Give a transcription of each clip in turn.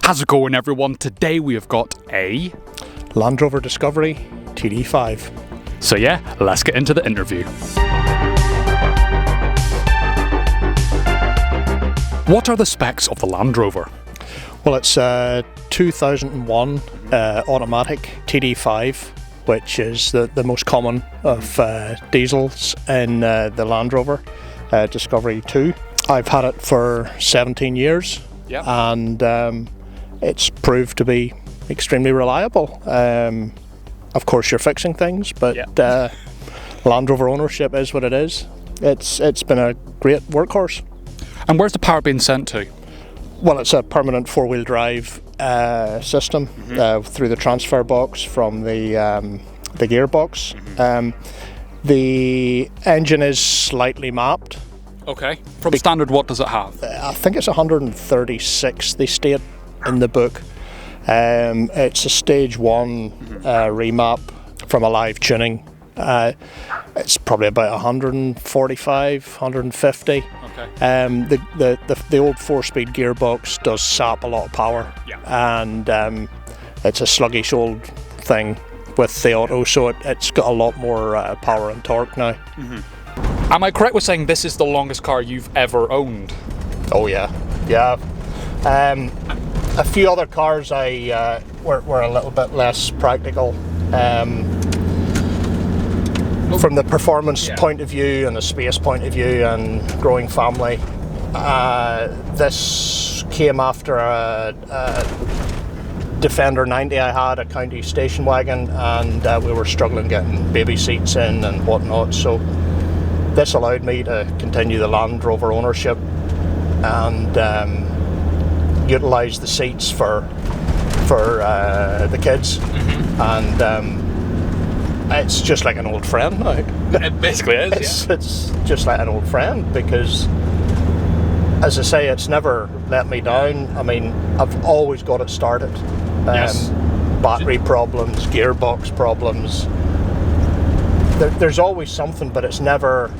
How's it going, everyone? Today we have got a Land Rover Discovery TD5. So yeah, let's get into the interview. What are the specs of the Land Rover? Well, it's a 2001 automatic TD5, which is the most common of diesels in the Land Rover Discovery 2. I've had it for 17 years, and it's proved to be extremely reliable. Of course, you're fixing things, but Land Rover ownership is what it is. It's been a great workhorse. And where's the power being sent to? Well, it's a permanent four-wheel drive system through the transfer box from the gearbox. The engine is slightly mapped. Okay. From standard, what does it have? I think it's 136, they state in the book. It's a stage 1 remap from a live tuning. It's probably about 145, 150. Okay. The old 4-speed gearbox does sap a lot of power, and it's a sluggish old thing with the auto, so it's got a lot more power and torque now. Am I correct with saying this is the longest car you've ever owned? Oh yeah. A few other cars were a little bit less practical. From the performance point of view and the space point of view and growing family, this came after a Defender 90 I had, a county station wagon, and we were struggling getting baby seats in and whatnot, so this allowed me to continue the Land Rover ownership and utilise the seats for the kids, and it's just like an old friend now. It basically is. It's just like an old friend because, as I say, it's never let me down. I mean, I've always got it started. Battery problems, gearbox problems. There's always something, but it's never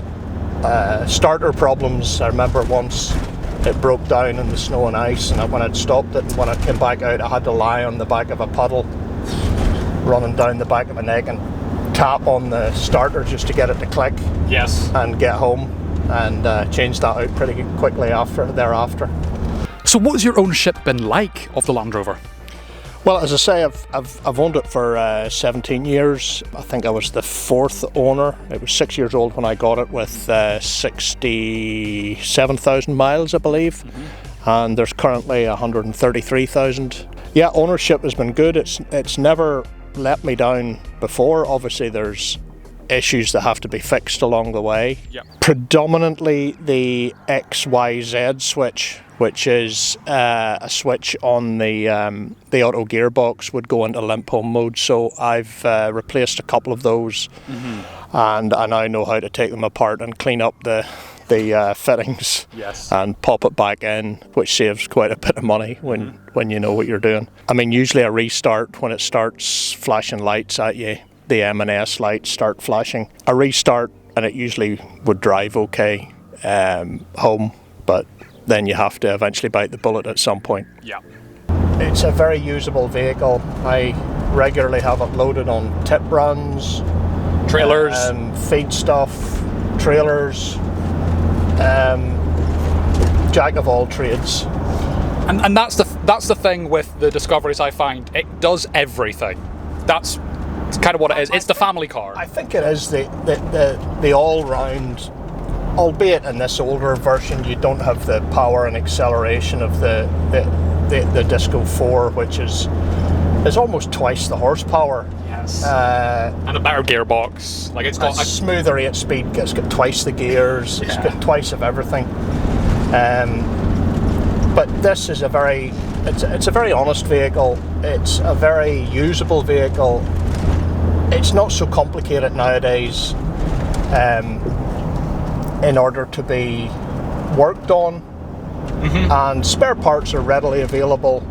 starter problems. I remember once it broke down in the snow and ice, and when I'd stopped it and when I came back out, I had to lie on the back of a puddle, running down the back of my neck and tap on the starter just to get it to click. And get home, and change that out pretty quickly thereafter. So what's your ownership been like of the Land Rover? Well, as I say, I've owned it for 17 years. I think I was the 4th owner. It was 6 years old when I got it, with 67,000 miles, I believe. And there's currently 133,000. Yeah, ownership has been good. It's never let me down before. Obviously, there's issues that have to be fixed along the way. Predominantly the XYZ switch, which is a switch on the auto gearbox, would go into limp home mode. So I've replaced a couple of those, and I now know how to take them apart and clean up the fittings and pop it back in, which saves quite a bit of money when you know what you're doing. I mean, usually a restart, when it starts flashing lights at you, the M&S lights start flashing, a restart and it usually would drive okay home, but then you have to eventually bite the bullet at some point. It's a very usable vehicle. I regularly have it loaded on tip runs, trailers, feed stuff, trailers, jack of all trades. And that's the thing with the Discoveries. I find it does everything. That's kind of what it is. It's the family car. I think it is the all-round, albeit in this older version you don't have the power and acceleration of the Disco 4, which is almost twice the horsepower. And a better gearbox. Like, it's got a smoother 8-speed. It's got twice the gears. It's got twice of everything. But this is it's a very honest vehicle. It's a very usable vehicle. It's not so complicated nowadays in order to be worked on, and spare parts are readily available.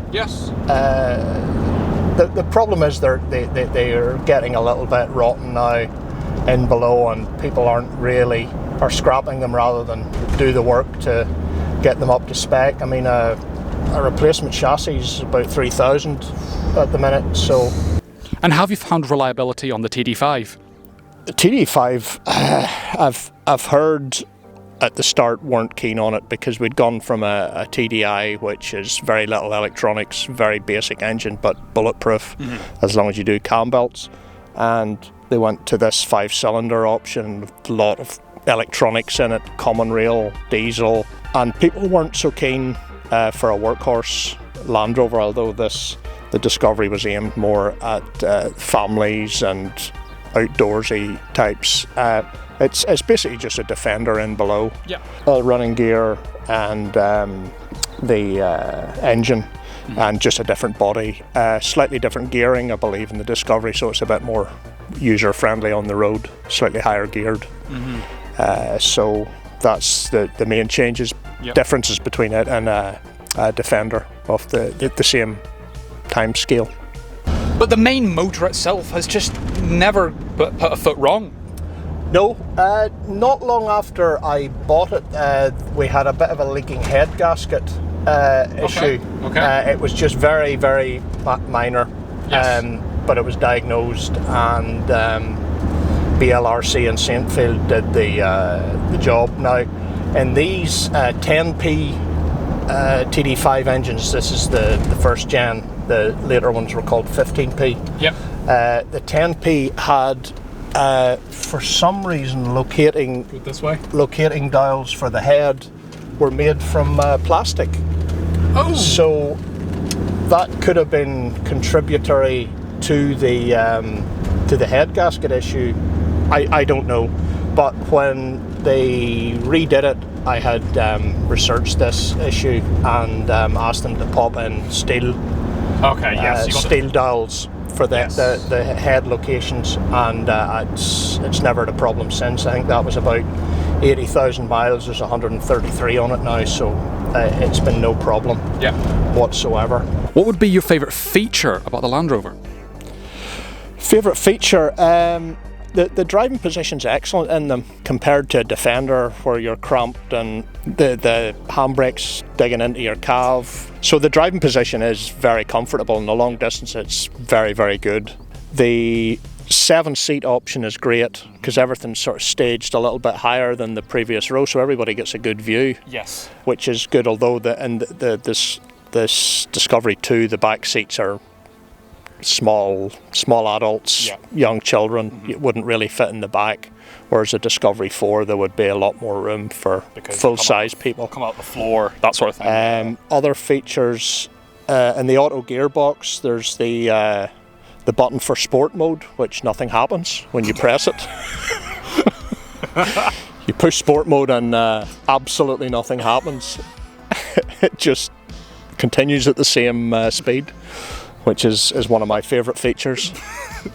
The problem is they are getting a little bit rotten now in below, and people are scrapping them rather than do the work to get them up to spec. I mean, a replacement chassis is about 3,000 at the minute. So. And have you found reliability on the TD5? The TD5, I've heard at the start weren't keen on it because we'd gone from a TDI, which is very little electronics, very basic engine, but bulletproof as long as you do cam belts. And they went to this 5-cylinder option with a lot of electronics in it, common rail, diesel, and people weren't so keen for a workhorse Land Rover, although the Discovery was aimed more at families and outdoorsy types. It's basically just a Defender in below. Yeah. All running gear and the engine and just a different body. Slightly different gearing, I believe, in the Discovery, so it's a bit more user-friendly on the road, slightly higher geared. So that's the main changes, differences between it and a Defender of the same time scale. But the main motor itself has just never put a foot wrong. No, not long after I bought it, we had a bit of a leaking head gasket issue. Okay. It was just very, very minor, but it was diagnosed, and BLRC in Saintfield did the job. Now, in these 10p TD5 engines, this is the first gen. The later ones were called 15p. Yep. The 10p had, for some reason, locating dials for the head were made from plastic. Oh. So that could have been contributory to the head gasket issue. I don't know, but when they redid it, I had researched this issue and asked them to pop in steel. Okay. Yes. Steel dowels for the head locations, and it's never had a problem since. I think that was about 80,000 miles. There's 133 on it now, so it's been no problem whatsoever. What would be your favourite feature about the Land Rover? Favourite feature? The driving position's excellent in them compared to a Defender where you're cramped and the handbrake's digging into your calf. So the driving position is very comfortable. In the long distance it's very, very good. The 7-seat option is great because everything's sort of staged a little bit higher than the previous row, so everybody gets a good view. Yes. Which is good, although this Discovery 2, the back seats are small adults, young children. It wouldn't really fit in the back, whereas a Discovery 4 there would be a lot more room for full-size people. Come out the floor, that sort of thing. Other features, in the auto gearbox, there's the button for sport mode, which nothing happens when you press it. You push sport mode and absolutely nothing happens. It just continues at the same speed, which is one of my favourite features.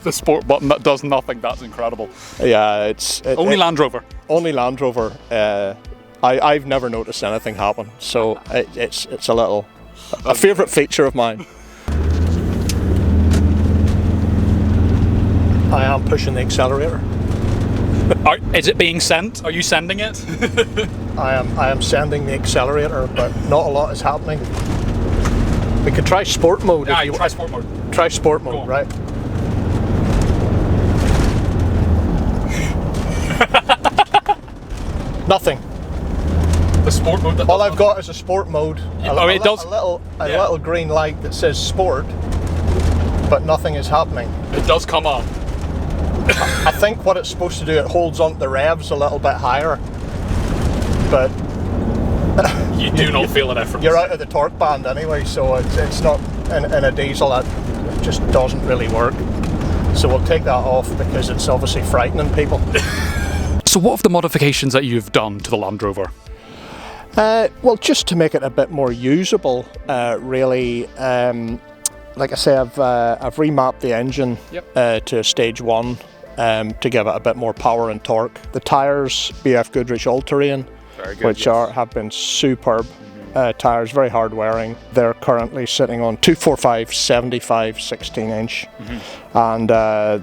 The sport button that does nothing, that's incredible. Yeah, only Land Rover. Only Land Rover. I've never noticed anything happen, so it's a favourite feature of mine. I am pushing the accelerator. Is it being sent? Are you sending it? I am sending the accelerator, but not a lot is happening. We could try sport mode. Yeah, try sport mode. Try sport mode, right? Nothing. The sport mode. All I've got is a sport mode. A little green light that says sport, but nothing is happening. It does come on. I think what it's supposed to do, it holds on to the revs a little bit higher, but you do not feel a difference. You're out of the torque band anyway, so it's not in a diesel. That just doesn't really work. So we'll take that off because it's obviously frightening people. So what are the modifications that you've done to the Land Rover? Well, just to make it a bit more usable, really. Like I say, I've remapped the engine to a stage 1 to give it a bit more power and torque. The tyres, BF Goodrich All-Terrain, which have been superb tyres, very hard wearing. They're currently sitting on 245 75 16-inch, and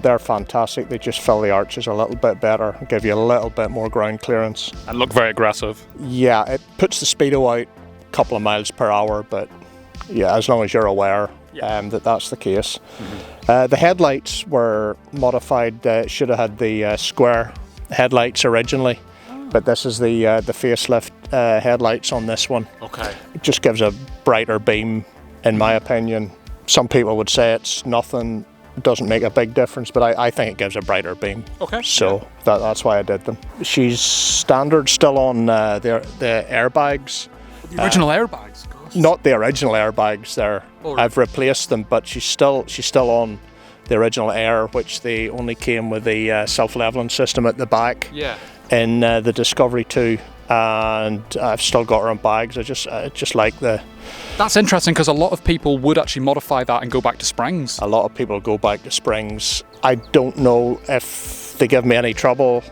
they're fantastic. They just fill the arches a little bit better, give you a little bit more ground clearance. And look very aggressive. Yeah, it puts the speedo out a couple of miles per hour, but yeah, as long as you're aware that that's the case. The headlights were modified. Should have had the square headlights originally, but this is the facelift headlights on this one. Okay. It just gives a brighter beam, in my opinion. Some people would say it's nothing, doesn't make a big difference, but I think it gives a brighter beam. Okay. So that's why I did them. She's standard still on the airbags. The original airbags. Gosh. Not the original airbags there. Oh, right. I've replaced them, but she's still on the original Air, which they only came with the self-leveling system at the back. Yeah. In the Discovery 2, and I've still got her on bags. I just like the. That's interesting because a lot of people would actually modify that and go back to springs. A lot of people go back to springs. I don't know if they give me any trouble,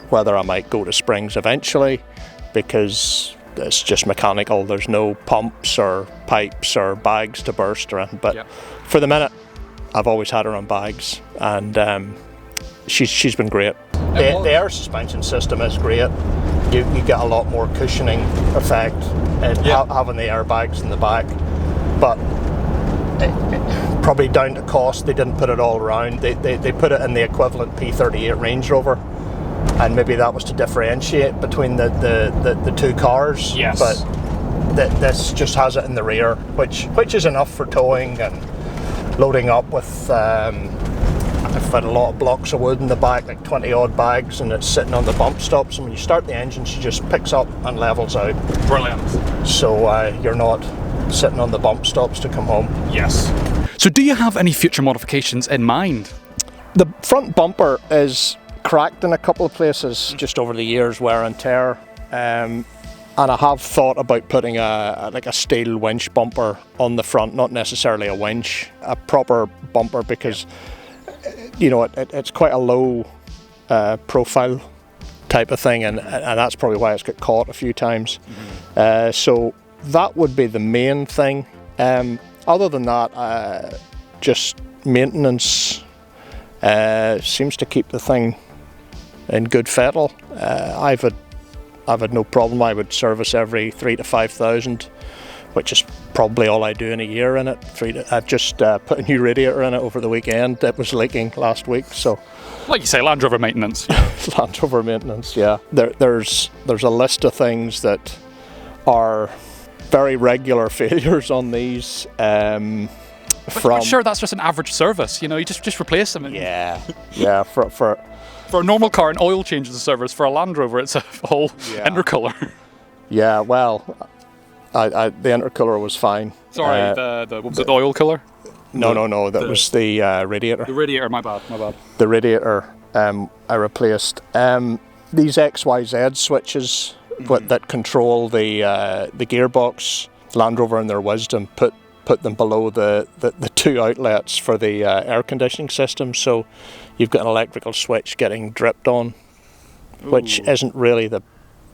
whether I might go to springs eventually, because it's just mechanical. There's no pumps or pipes or bags to burst or anything. But for the minute, I've always had her on bags, and she's been great. The air suspension system is great. You get a lot more cushioning effect having the airbags in the back, but probably down to cost, they didn't put it all around. They put it in the equivalent P38 Range Rover, and maybe that was to differentiate between the two cars. Yes. But this just has it in the rear, which is enough for towing and loading up with. I've had a lot of blocks of wood in the back, like 20 odd bags, and it's sitting on the bump stops, and when you start the engine she just picks up and levels out. Brilliant. So you're not sitting on the bump stops to come home. Yes. So do you have any future modifications in mind? The front bumper is cracked in a couple of places just over the years, wear and tear, and I have thought about putting a steel winch bumper on the front, not necessarily a winch, a proper bumper, because you know, it's quite a low profile type of thing, and that's probably why it's got caught a few times. So that would be the main thing. Other than that, just maintenance seems to keep the thing in good fettle. I've had no problem. I would service every 3,000 to 5,000. Which is probably all I do in a year in it. I've just put a new radiator in it over the weekend. It was leaking last week, so. Like you say, Land Rover maintenance. Land Rover maintenance, yeah. There's a list of things that are very regular failures on these. But sure, that's just an average service. You know, you just replace them. Yeah. For a normal car, an oil change is a service. For a Land Rover, it's a whole intercooler. Yeah, well. The intercooler was fine. Sorry, what was it, the oil cooler? No, that was the radiator. The radiator, my bad. The radiator I replaced. These XYZ switches that control the gearbox, Land Rover in their wisdom put them below the two outlets for the air conditioning system, so you've got an electrical switch getting dripped on, which isn't really the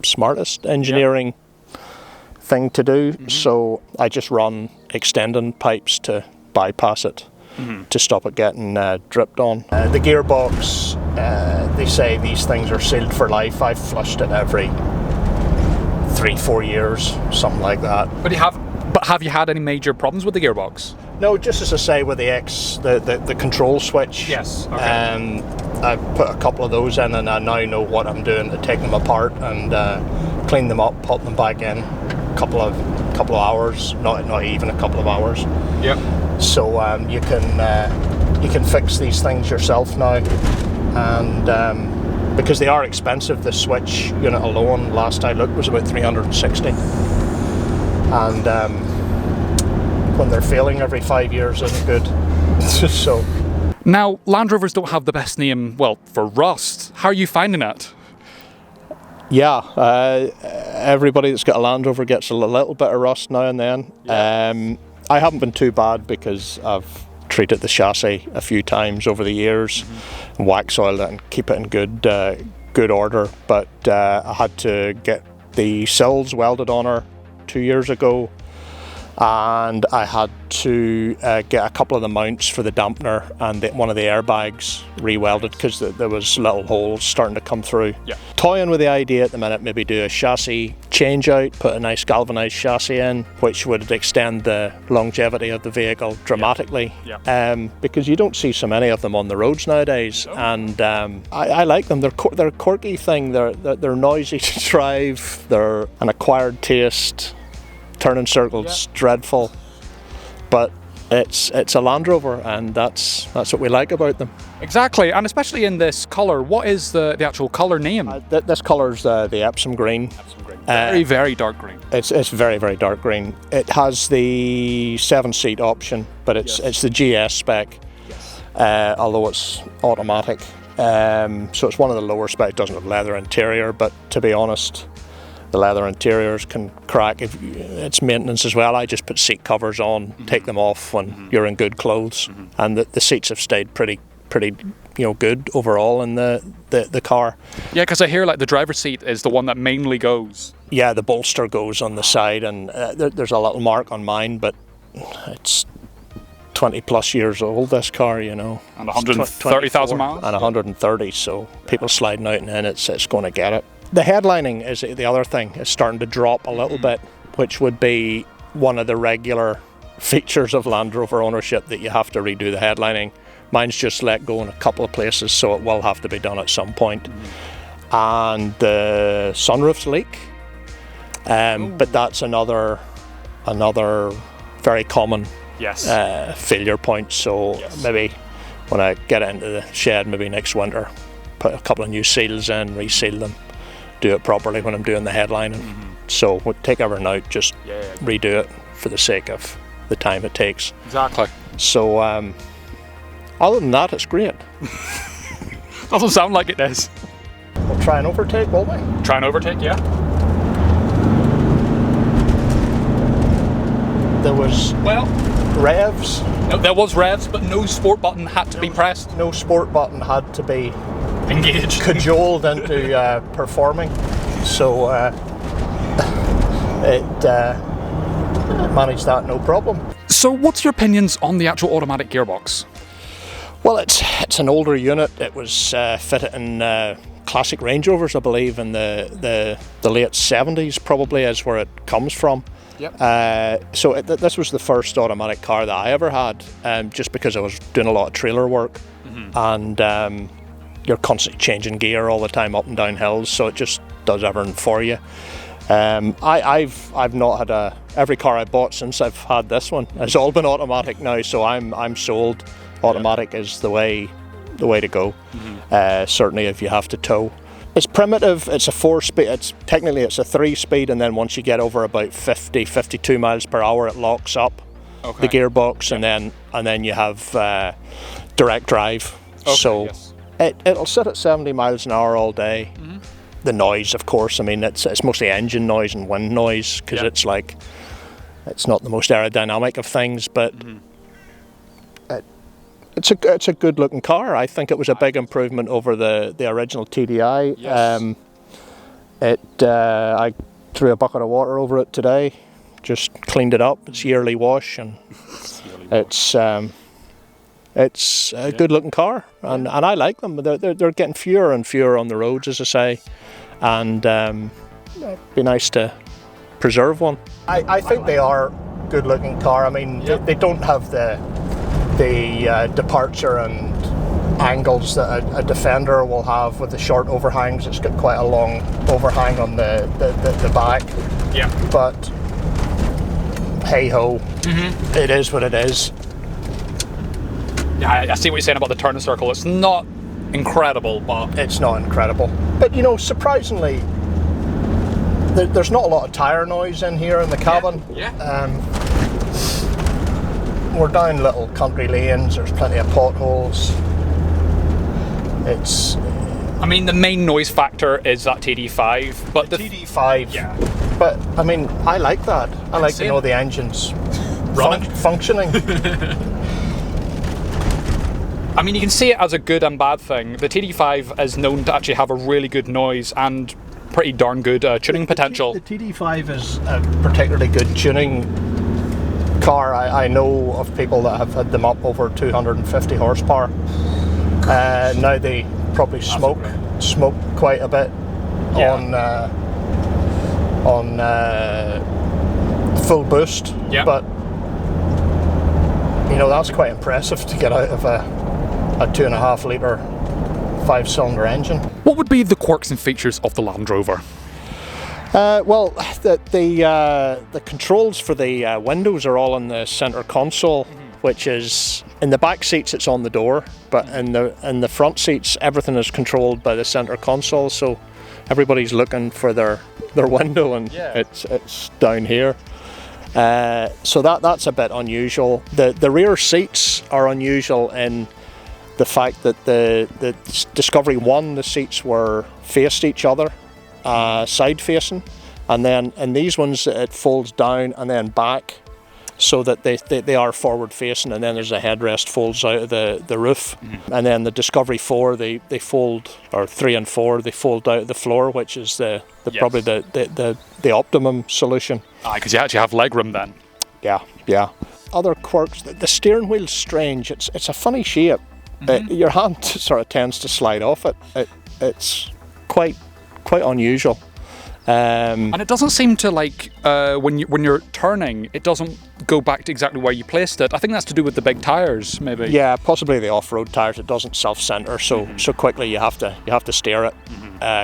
smartest engineering thing to do, so I just run extending pipes to bypass it to stop it getting dripped on. The gearbox, they say these things are sealed for life. I've flushed it every 3-4 years, something like that. But have you had any major problems with the gearbox? No, just as I say with the control switch. Yes. Okay. I put a couple of those in, and I now know what I'm doing to take them apart and clean them up, put them back in. Couple of hours, not even a couple of hours. Yep. So you can fix these things yourself now, and because they are expensive, the switch unit alone, last I looked, was about 360, and when they're failing every 5 years isn't good. So now Land Rovers don't have the best name, well, for rust. How are you finding it? Yeah, everybody that's got a Land Rover gets a little bit of rust now and then. Yeah. I haven't been too bad because I've treated the chassis a few times over the years, and wax oiled it and keep it in good order. But I had to get the sills welded on her 2 years ago, and I had to get a couple of the mounts for the dampener and one of the airbags re-welded because there was little holes starting to come through. Yeah. Toying with the idea at the minute, maybe do a chassis change out, put a nice galvanised chassis in, which would extend the longevity of the vehicle dramatically. Yeah. Because you don't see so many of them on the roads nowadays, and I like them. They're a quirky thing. They're noisy to drive. They're an acquired taste. Turning circles, dreadful, but it's a Land Rover, and that's what we like about them. Exactly, and especially in this colour. What is the actual colour name? This colour's the Epsom Green. Epsom Green. Very, very dark green. It's very, very dark green. It has the 7-seat option, but it's the GS spec, although it's automatic. So it's one of the lower spec. It doesn't have leather interior, but to be honest, the leather interiors can crack. It's maintenance as well. I just put seat covers on, take them off when you're in good clothes, and the seats have stayed pretty good overall in the car. Yeah, because I hear like the driver's seat is the one that mainly goes. Yeah, the bolster goes on the side, and there's a little mark on mine, but it's 20 plus years old, this car, you know. And 130,000 miles? And 130, so people sliding out and in, it's going to get it. The headlining is the other thing. It's starting to drop a little bit, which would be one of the regular features of Land Rover ownership, that you have to redo the headlining. Mine's just let go in a couple of places, so it will have to be done at some point. And the sunroof's leak, but that's another very common failure point. So maybe when I get it into the shed, maybe next winter, put a couple of new seals in, reseal them, do it properly when I'm doing the headlining. So we'll take everything out, just redo it for the sake of the time it takes. Exactly. So other than that, it's great. Doesn't sound like it is. We'll try and overtake, won't we? Try and overtake, yeah. There was revs. No, there was revs, but no sport button had to be pressed. No sport button had to be engaged, cajoled into performing. So it managed that no problem. So what's your opinions on the actual automatic gearbox? Well, it's an older unit. It was fitted in classic Range Rovers, I believe, in the late 70s probably is where it comes from. Yep. So this was the first automatic car that I ever had, just because I was doing a lot of trailer work, and you're constantly changing gear all the time up and down hills, so it just does everything for you. I've not had every car I bought since I've had this one has all been automatic now, so I'm sold. Automatic is the way to go. Certainly if you have to tow. It's primitive. It's a 4-speed. It's a 3-speed, and then once you get over about 52 miles per hour, it locks up the gearbox, and then you have direct drive. So it'll sit at 70 miles an hour all day. The noise, of course. I mean, it's mostly engine noise and wind noise, because it's not the most aerodynamic of things, but it's a good looking car. I think it was a big improvement over the original TDI. I threw a bucket of water over it today, just cleaned it up. It's yearly wash, and it's a good looking car, and I like them. They're getting fewer and fewer on the roads, as I say, and it'd be nice to preserve one. I think they are good looking car. I mean, they don't have the departure and angles that a Defender will have with the short overhangs. It's got quite a long overhang on the back. Yeah. But hey ho, it is what it is. Yeah, I see what you're saying about the turning circle. It's not incredible, but it's not incredible. But you know, surprisingly, there's not a lot of tyre noise in here in the cabin. We're down little country lanes, there's plenty of potholes. I mean, the main noise factor is that TD5, but the TD5, but I mean, I like that. I like to know the engine's functioning. I mean, you can see it as a good and bad thing. The TD5 is known to actually have a really good noise and pretty darn good tuning potential. The TD5 is a particularly good tuning car. I know of people that have had them up over 250 horsepower. Now they probably smoke quite a bit on full boost, but you know, that's quite impressive to get out of a 2.5 litre 5-cylinder engine. What would be the quirks and features of the Land Rover? Well, the controls for the windows are all in the centre console, which is in the back seats. It's on the door, but in the front seats, everything is controlled by the centre console. So everybody's looking for their window, and it's down here. So that's a bit unusual. The rear seats are unusual in the fact that the Discovery 1, the seats were faced each other, side facing, and then in these ones it folds down and then back, so that they are forward facing, and then there's a headrest folds out of the roof. And then the Discovery 4, they fold, or 3 and 4, they fold out of the floor, which is probably the optimum solution. Because you actually have legroom then. Yeah. Other quirks, the steering wheel's strange. It's a funny shape. Your hand sort of tends to slide off it. It's quite unusual. And it doesn't seem to, like, when you're turning, it doesn't go back to exactly where you placed it. I think that's to do with the big tyres, maybe. Yeah, possibly the off-road tyres. It doesn't self-centre so quickly. You have to steer it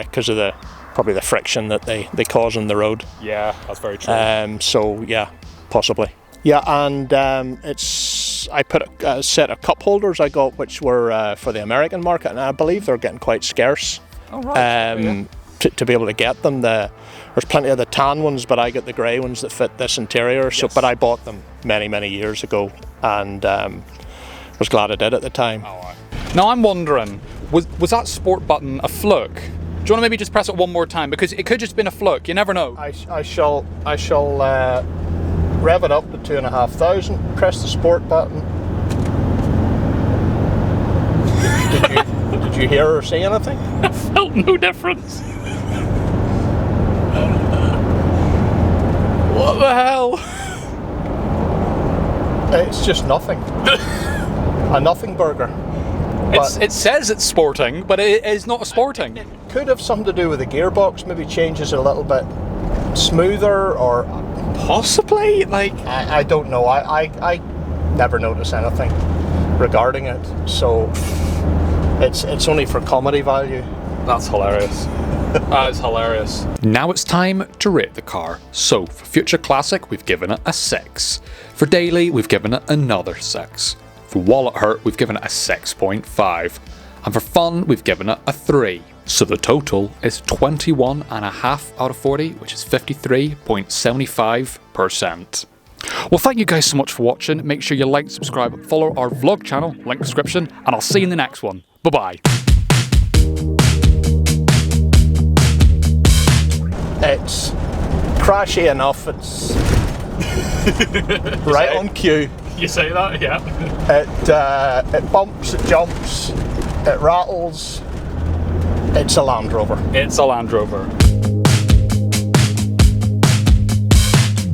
because of probably the friction that they cause on the road. Yeah, that's very true. So yeah, possibly. Yeah, and I put a set of cup holders I got, which were for the American market, and I believe they're getting quite scarce. Oh, right. To be able to get them. There's plenty of the tan ones, but I get the grey ones that fit this interior. So, but I bought them many years ago, and was glad I did at the time. Now I'm wondering, was that sport button a fluke? Do you want to maybe just press it one more time, because it could just been a fluke. You never know. I shall rev it up to 2,500. Press the sport button. Did you hear or see anything? I felt no difference. What the hell? It's just nothing. A nothing burger. It says it's sporting, but it is not a sporting. It could have something to do with the gearbox. Maybe changes it a little bit smoother, or possibly. Like, I don't know. I never notice anything regarding it. So it's only for comedy value. That's hilarious. That is hilarious. Now it's time to rate the car. So for Future Classic, we've given it a 6. For Daily, we've given it another 6. For Wallet Hurt, we've given it a 6.5. And for Fun, we've given it a 3. So the total is 21.5 out of 40, which is 53.75%. Well, thank you guys so much for watching. Make sure you like, subscribe, follow our vlog channel, link description, and I'll see you in the next one. Bye-bye. It's crashy enough. It's right on cue. You say that, yeah. It bumps, it jumps, it rattles. It's a Land Rover. It's a Land Rover.